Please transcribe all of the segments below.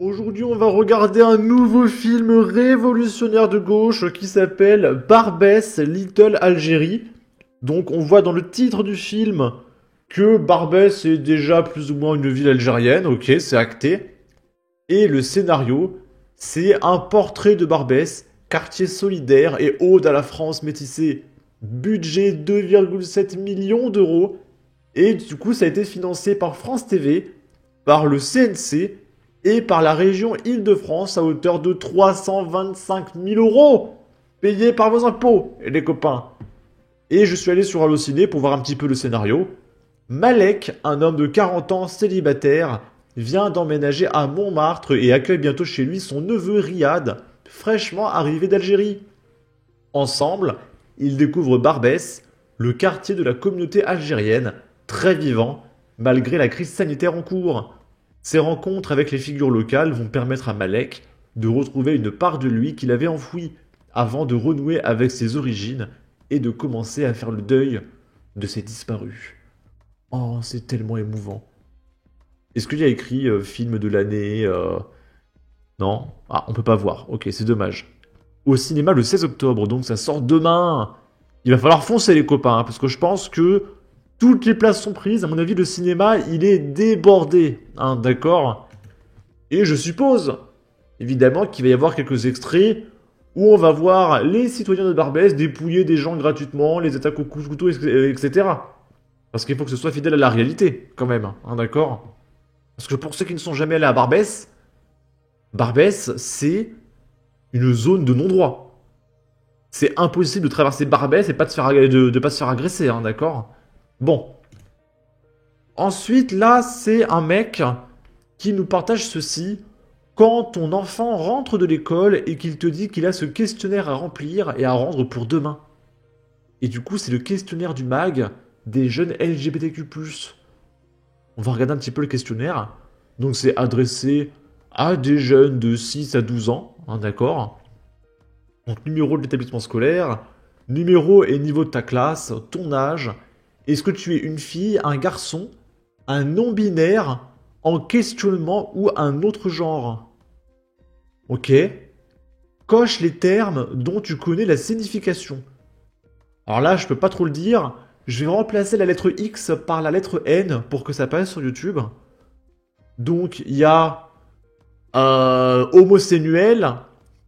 Aujourd'hui, on va regarder un nouveau film révolutionnaire de gauche qui s'appelle Barbès, Little Algérie. Donc, on voit dans le titre du film que Barbès est déjà plus ou moins une ville algérienne. Ok, c'est acté. Et le scénario, c'est un portrait de Barbès, quartier solidaire et ode à la France métissée. Budget 2,7 millions d'euros. Et du coup, ça a été financé par France TV, par le CNC et par la région Île-de-France à hauteur de 325 000 euros payés par vos impôts, les copains. Et je suis allé sur Allociné pour voir un petit peu le scénario. Malek, un homme de 40 ans célibataire, vient d'emménager à Montmartre et accueille bientôt chez lui son neveu Riyad, fraîchement arrivé d'Algérie. Ensemble, ils découvrent Barbès, le quartier de la communauté algérienne, très vivant, malgré la crise sanitaire en cours. Ces rencontres avec les figures locales vont permettre à Malek de retrouver une part de lui qu'il avait enfouie, avant de renouer avec ses origines et de commencer à faire le deuil de ses disparus. Oh, c'est tellement émouvant. Est-ce qu'il y a écrit film de l'année Non. Ah, on peut pas voir. Ok, c'est dommage. Au cinéma le 16 octobre, donc ça sort demain. Il va falloir foncer les copains, hein, parce que je pense que toutes les places sont prises. À mon avis, le cinéma, il est débordé. Hein, d'accord. Et je suppose, évidemment, qu'il va y avoir quelques extraits où on va voir les citoyens de Barbès dépouiller des gens gratuitement, les attaques au couteau, etc. Parce qu'il faut que ce soit fidèle à la réalité, quand même. Hein, d'accord. Parce que pour ceux qui ne sont jamais allés à Barbès, Barbès, c'est une zone de non-droit. C'est impossible de traverser Barbès et pas de pas se faire agresser, hein, d'accord. Bon. Ensuite, là, c'est un mec qui nous partage ceci. Quand ton enfant rentre de l'école et qu'il te dit qu'il a ce questionnaire à remplir et à rendre pour demain. Et du coup, c'est le questionnaire du MAG des jeunes LGBTQ+. On va regarder un petit peu le questionnaire. Donc c'est adressé à des jeunes de 6 à 12 ans, hein, d'accord. Donc numéro de l'établissement scolaire, numéro et niveau de ta classe, ton âge. Est-ce que tu es une fille, un garçon, un non-binaire, en questionnement ou un autre genre? Ok. Coche les termes dont tu connais la signification. Alors là, je peux pas trop le dire. Je vais remplacer la lettre X par la lettre N pour que ça passe sur YouTube. Donc il y a homosexuel,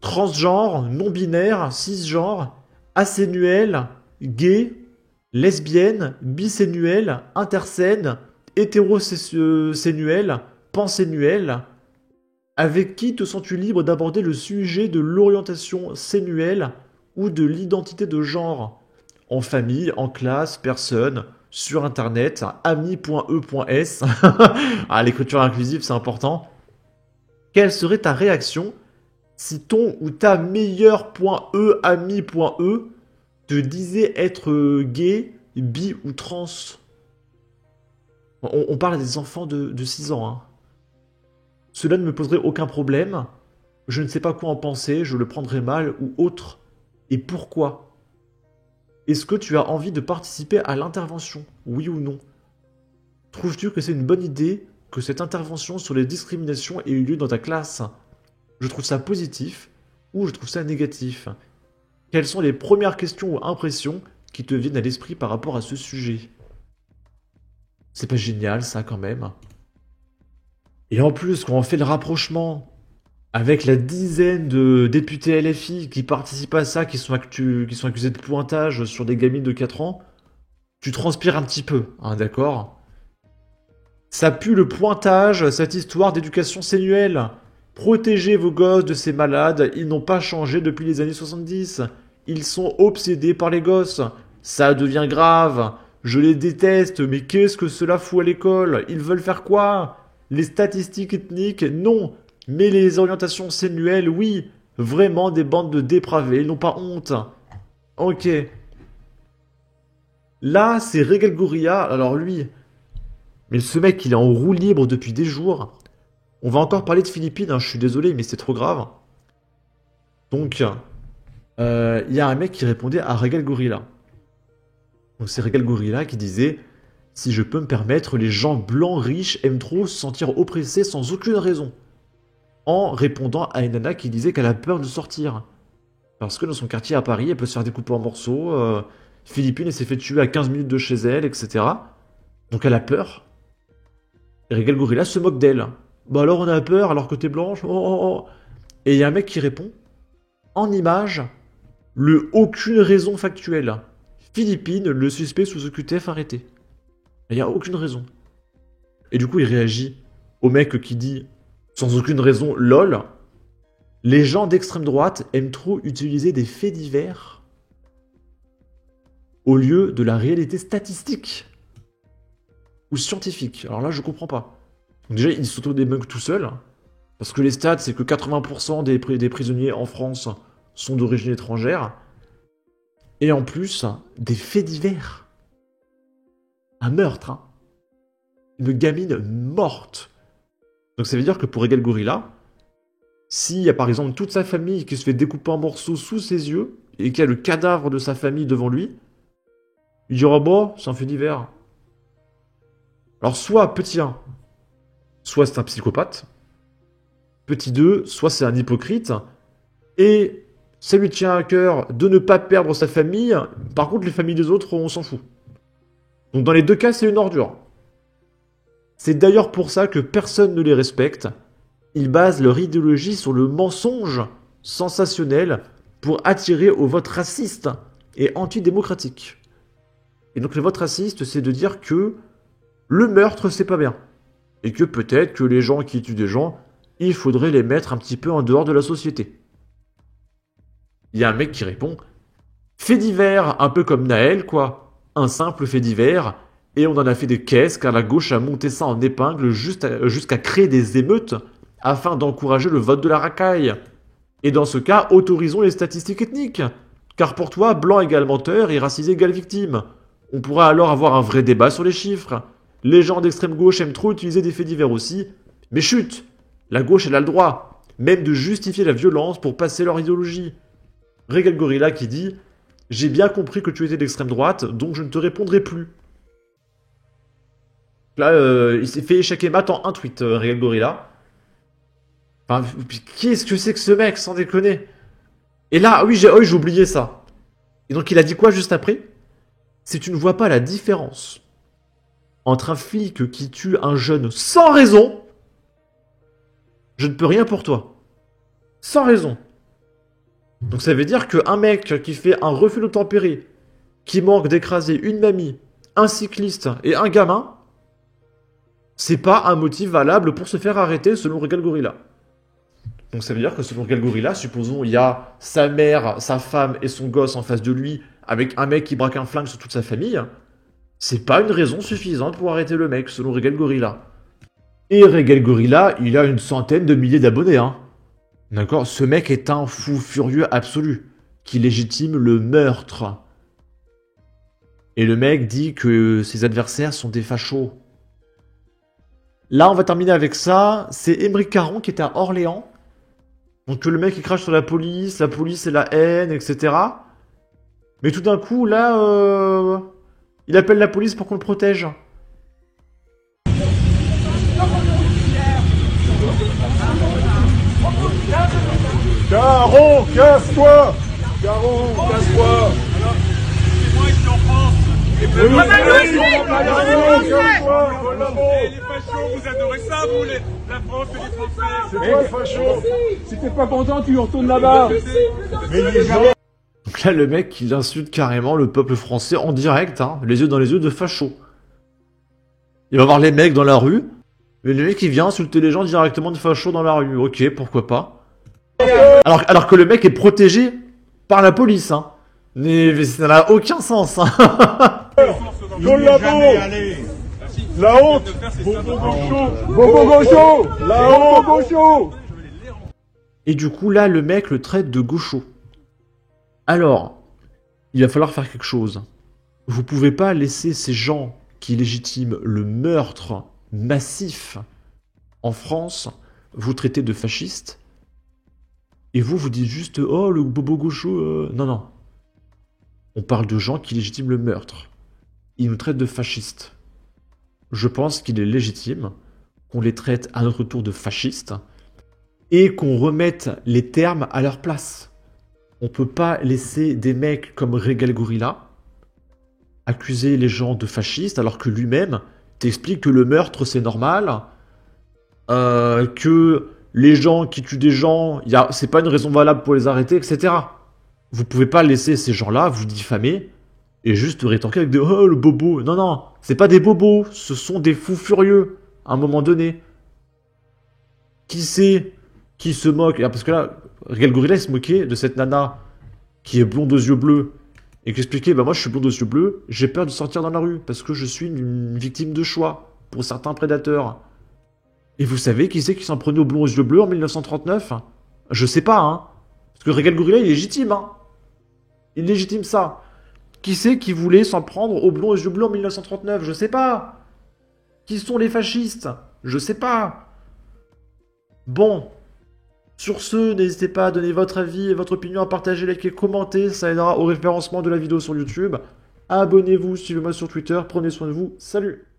transgenre, non-binaire, cisgenre, asénuel, gay, lesbienne, bisénuel, intersène, hétérosénuel, pansénuel. Avec qui te sens-tu libre d'aborder le sujet de l'orientation sénuelle ou de l'identité de genre? En famille, en classe, personne, sur internet, ami.e.s. Ah, l'écriture inclusive, c'est important. Quelle serait ta réaction si ton ou ta meilleure.e ami.e te disait être gay, bi ou trans? On parle des enfants de 6 ans. Hein. Cela ne me poserait aucun problème. Je ne sais pas quoi en penser, je le prendrais mal ou autre. Et pourquoi? Est-ce que tu as envie de participer à l'intervention? Oui ou non? Trouves-tu que c'est une bonne idée que cette intervention sur les discriminations ait eu lieu dans ta classe? Je trouve ça positif ou je trouve ça négatif? Quelles sont les premières questions ou impressions qui te viennent à l'esprit par rapport à ce sujet? C'est pas génial ça quand même. Et en plus, quand on fait le rapprochement avec la dizaine de députés LFI qui participent à ça, qui sont accusés de pointage sur des gamines de 4 ans, tu transpires un petit peu, hein, d'accord? Ça pue le pointage, cette histoire d'éducation sénuelle. Protégez vos gosses de ces malades, ils n'ont pas changé depuis les années 70. Ils sont obsédés par les gosses. Ça devient grave. Je les déteste, mais qu'est-ce que cela fout à l'école? Ils veulent faire quoi? Les statistiques ethniques, non. Mais les orientations sénuelles, oui. Vraiment des bandes de dépravés, ils n'ont pas honte. Ok. Là, c'est Regal Gorilla. Alors lui, mais ce mec, il est en roue libre depuis des jours. On va encore parler de Philippines, hein, je suis désolé, mais c'est trop grave. Donc, il y a un mec qui répondait à Regal Gorilla. Donc c'est Regal Gorilla qui disait: si je peux me permettre, les gens blancs riches aiment trop se sentir oppressés sans aucune raison. en répondant à une nana qui disait qu'elle a peur de sortir. Parce que dans son quartier à Paris, elle peut se faire découper en morceaux. Philippine, elle s'est fait tuer à 15 minutes de chez elle, etc. Donc elle a peur. Et Regal Gorilla se moque d'elle. Bah alors on a peur alors que t'es blanche. Oh, oh, oh. Et il y a un mec qui répond, en image, aucune raison factuelle. Philippine, le suspect sous OQTF arrêté. Il n'y a aucune raison. Et du coup, il réagit au mec qui dit, sans aucune raison, lol. Les gens d'extrême droite aiment trop utiliser des faits divers au lieu de la réalité statistique ou scientifique. Alors là, je comprends pas. Donc déjà, il s'auto-débunk tout seul. Parce que les stats, c'est que 80% des prisonniers en France sont d'origine étrangère. Et en plus, des faits divers. Un meurtre, hein. Une gamine morte. Donc ça veut dire que pour Regal Gorilla, s'il y a par exemple toute sa famille qui se fait découper en morceaux sous ses yeux, et qu'il y a le cadavre de sa famille devant lui, il dira bon, c'est un fait divers. Alors soit petit 1, soit c'est un psychopathe, petit 2, soit c'est un hypocrite, et ça lui tient à cœur de ne pas perdre sa famille, par contre les familles des autres, on s'en fout. Donc dans les deux cas, c'est une ordure. C'est d'ailleurs pour ça que personne ne les respecte. Ils basent leur idéologie sur le mensonge sensationnel pour attirer au vote raciste et antidémocratique. Et donc le vote raciste, c'est de dire que le meurtre, c'est pas bien. Et que peut-être que les gens qui tuent des gens, il faudrait les mettre un petit peu en dehors de la société. Il y a un mec qui répond « Fait divers, un peu comme Naël, quoi. Un simple fait divers. Et on en a fait des caisses car la gauche a monté ça en épingle jusqu'à créer des émeutes afin d'encourager le vote de la racaille. Et dans ce cas, autorisons les statistiques ethniques. Car pour toi, blanc égale menteur et racisé égale victime. On pourra alors avoir un vrai débat sur les chiffres. Les gens d'extrême gauche aiment trop utiliser des faits divers aussi. Mais chut, la gauche elle a le droit, même de justifier la violence pour passer leur idéologie. » Regal Gorilla qui dit « J'ai bien compris que tu étais d'extrême droite, donc je ne te répondrai plus. » Là, il s'est fait échec et mat en un tweet, Regal Gorilla. Enfin, qu'est-ce que c'est que ce mec, sans déconner? Et là, oui, j'ai oublié ça. Et donc il a dit quoi juste après? Si tu ne vois pas la différence entre un flic qui tue un jeune sans raison, je ne peux rien pour toi. Sans raison. Donc ça veut dire qu'un mec qui fait un refus d'obtempérer, qui manque d'écraser une mamie, un cycliste et un gamin, c'est pas un motif valable pour se faire arrêter selon Regal Gorilla. Donc ça veut dire que selon Regal Gorilla, supposons il y a sa mère, sa femme et son gosse en face de lui, avec un mec qui braque un flingue sur toute sa famille, c'est pas une raison suffisante pour arrêter le mec, selon Regal Gorilla. Et Regal Gorilla, il a une centaine de milliers d'abonnés, hein. D'accord? Ce mec est un fou furieux absolu, qui légitime le meurtre. Et le mec dit que ses adversaires sont des fachos. Là, on va terminer avec ça. C'est Émeric Caron qui était à Orléans. Donc le mec il crache sur la police c'est la haine, etc. Mais tout d'un coup, là, il appelle la police pour qu'on le protège. Caron, casse-toi! Caron, casse-toi! C'est moi ici en France! Et les fachos, vous adorez ça, vous, la France et les Français! C'est toi le facho! Si t'es pas content, tu retournes là-bas! Donc là, le mec, il insulte carrément le peuple français en direct, hein, les yeux dans les yeux de facho. Il va voir les mecs dans la rue, mais le mec, il vient insulter les gens directement de facho dans la rue. Ok, pourquoi pas. Alors que le mec est protégé par la police, hein. Mais ça n'a aucun sens, hein. Dans la la honte! Bobo gaucho! La honte gaucho! Et du coup, là, le mec le traite de gaucho. Alors, il va falloir faire quelque chose. Vous pouvez pas laisser ces gens qui légitiment le meurtre massif en France vous traiter de fascistes. Et vous dites juste, oh, le bobo gaucho, Non, non. On parle de gens qui légitiment le meurtre. Ils nous traitent de fascistes. Je pense qu'il est légitime qu'on les traite à notre tour de fascistes et qu'on remette les termes à leur place. On peut pas laisser des mecs comme Regal Gorilla accuser les gens de fascistes alors que lui-même t'explique que le meurtre c'est normal, que les gens qui tuent des gens, c'est pas une raison valable pour les arrêter, etc. Vous pouvez pas laisser ces gens-là vous diffamer et juste rétorquer avec des oh le bobo. Non, non, c'est pas des bobos, ce sont des fous furieux à un moment donné. Qui c'est qui se moque? Parce que là, Regal Gorilla il se moquait de cette nana qui est blonde aux yeux bleus et qui expliquait bah moi je suis blonde aux yeux bleus, j'ai peur de sortir dans la rue parce que je suis une victime de choix pour certains prédateurs. Et vous savez qui c'est qui s'en prenait aux blonds aux yeux bleus en 1939? Je sais pas, hein. Parce que Regal Gorilla, il est légitime, hein. Il légitime ça. Qui c'est qui voulait s'en prendre aux blonds aux yeux bleus en 1939? Je sais pas. Qui sont les fascistes? Je sais pas. Bon. Sur ce, n'hésitez pas à donner votre avis et votre opinion, à partager, liker, commenter. Ça aidera au référencement de la vidéo sur YouTube. Abonnez-vous, suivez-moi sur Twitter. Prenez soin de vous. Salut!